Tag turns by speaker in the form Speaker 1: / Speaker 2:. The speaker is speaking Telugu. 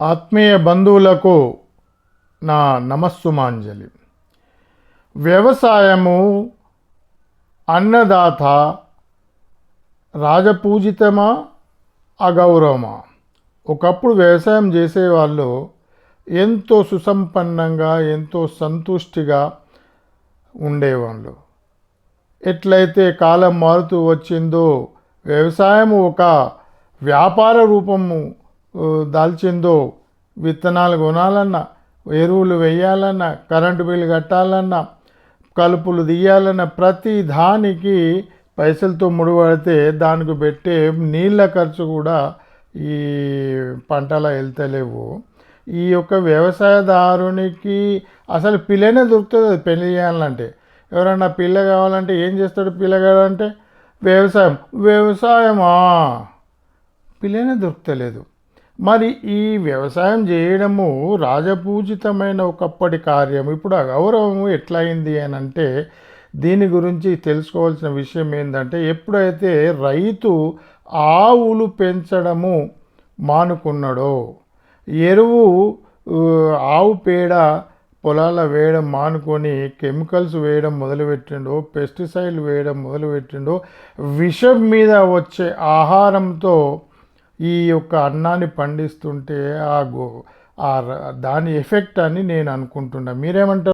Speaker 1: ఆత్మీయ బంధువులకు నా నమస్సుమాంజలి. వ్యవసాయము అన్నదాత రాజపూజితమా అగౌరవమా? ఒకప్పుడు వ్యవసాయం చేసేవాళ్ళు ఎంతో సుసంపన్నంగా ఎంతో సంతుష్టిగా ఉండేవాళ్ళు. ఎట్లయితే కాలం మారుతూ వచ్చిందో వ్యవసాయం ఒక వ్యాపార రూపము దాల్చిందో, విత్తనాలు కొనాలన్నా, ఎరువులు వేయాలన్నా, కరెంటు బిల్లు కట్టాలన్నా, కలుపులు తీయాలన్నా ప్రతి దానికి పైసలతో ముడిపడితే దానికి పెట్టే నీళ్ళ ఖర్చు కూడా ఈ పంటల వెళ్తలేవు. ఈ యొక్క వ్యవసాయదారునికి అసలు పిల్లనే దొరుకుతుంది. పెళ్లి చేయాలంటే ఎవరన్నా పిల్ల కావాలంటే ఏం చేస్తాడు పిల్లగాడు అంటే వ్యవసాయమా, పిల్లనే దొరుకుతలేదు. మరి ఈ వ్యవసాయం చేయడము రాజపూజితమైన ఒకప్పటి కార్యం ఇప్పుడు అగౌరవము ఎట్లయింది అని అంటే దీని గురించి తెలుసుకోవాల్సిన విషయం ఏంటంటే, ఎప్పుడైతే రైతు ఆవులు పెంచడము మానుకున్నాడో, ఎరువు ఆవు పేడ పొలాల్లో వేయడం మానుకొని కెమికల్స్ వేయడం మొదలుపెట్టిండో, పెస్టిసైడ్లు వేయడం మొదలుపెట్టిండో, విషం మీద వచ్చే ఆహారంతో ఈ యొక్క అన్నాన్ని పండిస్తుంటే దాని ఎఫెక్ట్ అని నేను అనుకుంటున్నా. మీరేమంటారు?